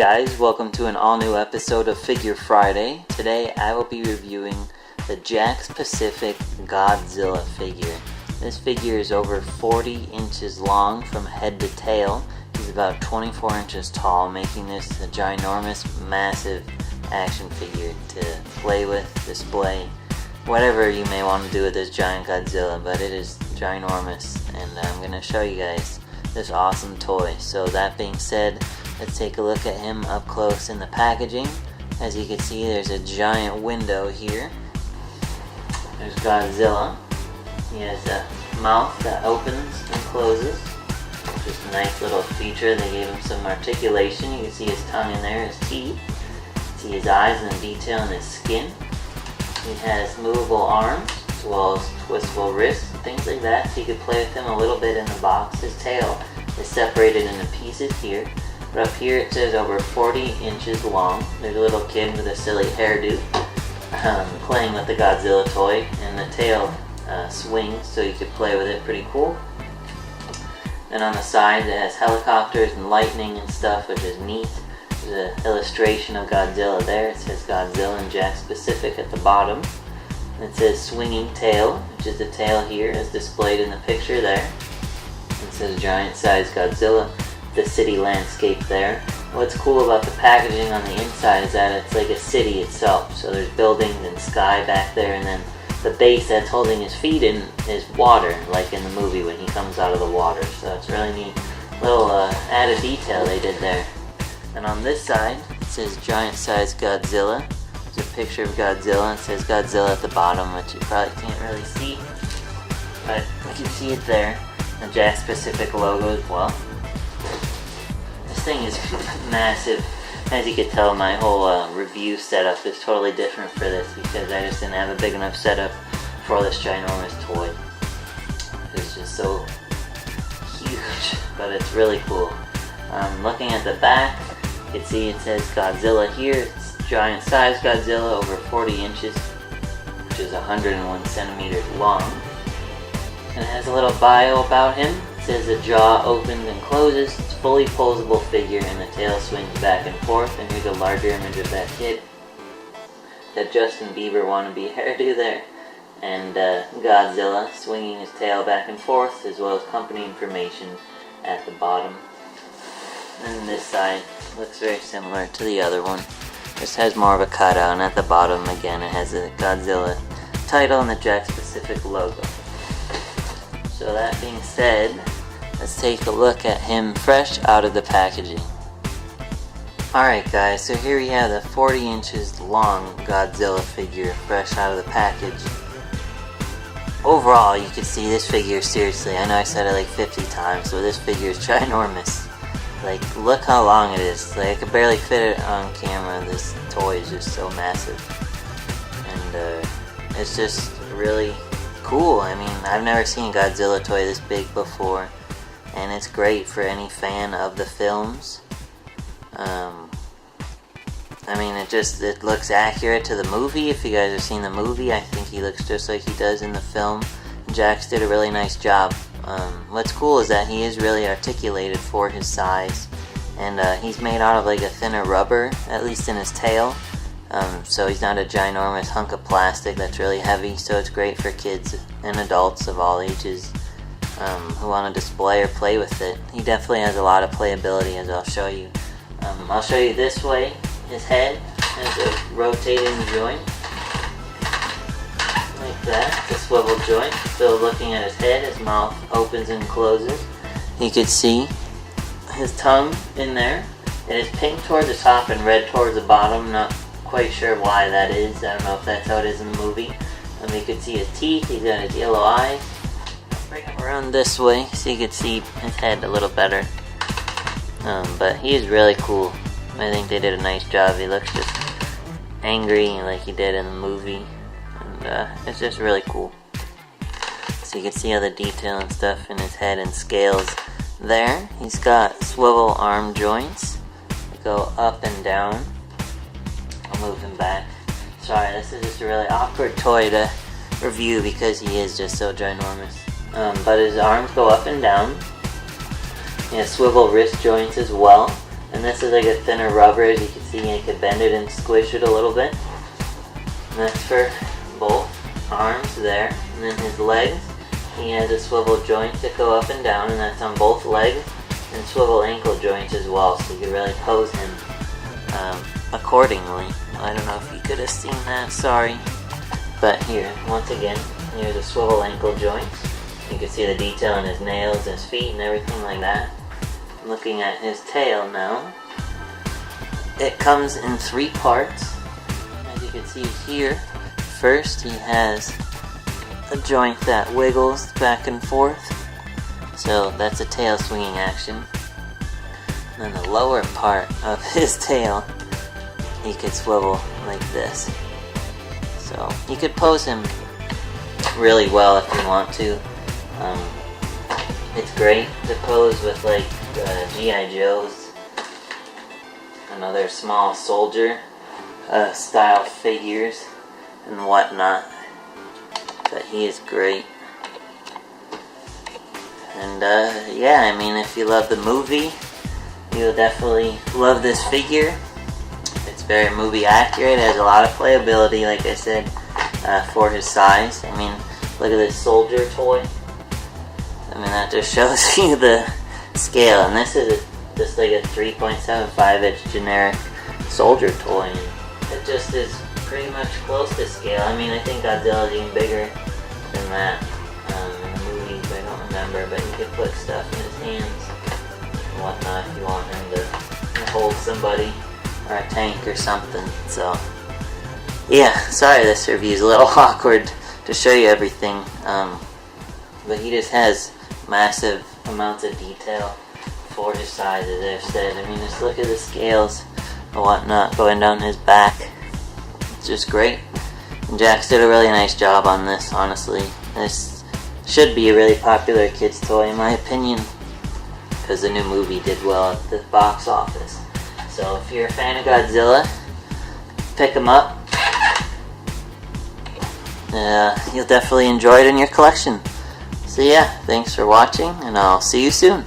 guys, welcome to an all-new episode of Figure Friday. Today I will be reviewing the JAKKS Pacific Godzilla figure. This figure is over 40 inches long from head to tail. He's about 24 inches tall, making this a ginormous, massive action figure to play with, display, whatever you may want to do with this giant Godzilla, but it is ginormous, and I'm going to show you guys this awesome toy. So that being said, let's take a look at him up close in the packaging. As you can see, there's a giant window here. There's Godzilla. He has a mouth that opens and closes. Just a nice little feature. They gave him some articulation. You can see his tongue in there, his teeth. See his eyes and the detail in his skin. He has movable arms as well as twistable wrists, things like that, so you could play with him a little bit in the box. His tail is separated into pieces here. But up here it says over 40 inches long. There's a little kid with a silly hairdo playing with the Godzilla toy, and the tail swings so you could play with it. Pretty cool. Then on the side it has helicopters and lightning and stuff, which is neat. There's an illustration of Godzilla there. It says Godzilla and JAKKS Pacific at the bottom. And it says swinging tail, which is the tail here as displayed in the picture there. It says giant size Godzilla. The city landscape there. What's cool about the packaging on the inside is that it's like a city itself. So there's buildings and sky back there, and then the base that's holding his feet in is water, like in the movie when he comes out of the water. So it's really neat little added detail they did there. And on this side it says giant size Godzilla. There's a picture of Godzilla. It says Godzilla at the bottom, which you probably can't really see, but you can see it there. The JAKKS Pacific logo as well. This thing is massive. As you can tell, my whole review setup is totally different for this because I just didn't have a big enough setup for this ginormous toy. It's just so huge, but it's really cool. Looking at the back, you can see it says Godzilla here. It's giant size Godzilla, over 40 inches, which is 101 centimeters long. And it has a little bio about him. It says the jaw opens and closes. It's fully posable figure, and the tail swings back and forth. And here's a larger image of that kid. That Justin Bieber wannabe hairdo there. And Godzilla swinging his tail back and forth, as well as company information at the bottom. And this side looks very similar to the other one. This has more of a cutout, and at the bottom again it has a Godzilla title and the JAKKS Pacific logo. So that being said, let's take a look at him fresh out of the packaging. Alright guys, so here we have the 40 inches long Godzilla figure fresh out of the package. Overall, you can see this figure, seriously, I know I said it like 50 times, so this figure is ginormous. Like, look how long it is. Like, I could barely fit it on camera. This toy is just so massive. And it's just really cool. I mean, I've never seen a Godzilla toy this big before, and it's great for any fan of the films. I mean, it looks accurate to the movie. If you guys have seen the movie, I think he looks just like he does in the film. JAKKS did a really nice job. What's cool is that he is really articulated for his size, and he's made out of like a thinner rubber, at least in his tail. So he's not a ginormous hunk of plastic that's really heavy, so it's great for kids and adults of all ages who want to display or play with it. He definitely has a lot of playability, as I'll show you. I'll show you this way. His head has a rotating joint, like that, the swivel joint. So looking at his head, his mouth opens and closes. You can see his tongue in there. It is pink towards the top and red towards the bottom. Not quite sure why that is. I don't know if that's how it is in the movie. You can see his teeth. He's got his yellow eyes. Bring him around this way so you can see his head a little better. But he is really cool. I think they did a nice job. He looks just angry like he did in the movie. And it's just really cool. So you can see all the detail and stuff in his head and scales there. He's got swivel arm joints that go up and down. I'll move him back. Sorry, this is just a really awkward toy to review because he is just so ginormous. But his arms go up and down. He has swivel wrist joints as well. And this is like a thinner rubber. As you can see, you can bend it and squish it a little bit. And that's for both arms there. And then his legs, he has a swivel joint that go up and down, and that's on both legs, and swivel ankle joints as well, so you can really pose him accordingly. I don't know if you could have seen that, sorry. But here, once again, here's a swivel ankle joint. You can see the detail in his nails, his feet, and everything like that. Looking at his tail now, it comes in 3 parts. As you can see here, first he has a joint that wiggles back and forth, so that's a tail swinging action. And then the lower part of his tail, he could swivel like this. So you could pose him really well if you want to. It's great to pose with like G.I. Joes and other small soldier style figures and whatnot. But he is great. And yeah, I mean, if you love the movie, you'll definitely love this figure. It's very movie accurate. It has a lot of playability, like I said, for his size. I mean, look at this soldier toy. I mean, that just shows you the scale. And this is just like a 3.75 inch generic soldier toy. And it just is pretty much close to scale. I mean, I think Godzilla is even bigger than that in the movies. I don't remember, but you could put stuff in his hands and whatnot if you want him to hold somebody or a tank or something. So yeah, sorry this review is a little awkward to show you everything, but he just has massive amounts of detail for his size, as I've said. I mean, just look at the scales and whatnot going down his back. It's just great. And JAKKS did a really nice job on this, honestly. This should be a really popular kids toy in my opinion, because the new movie did well at the box office. So if you're a fan of Godzilla, pick him up. You'll definitely enjoy it in your collection. So yeah, thanks for watching, and I'll see you soon.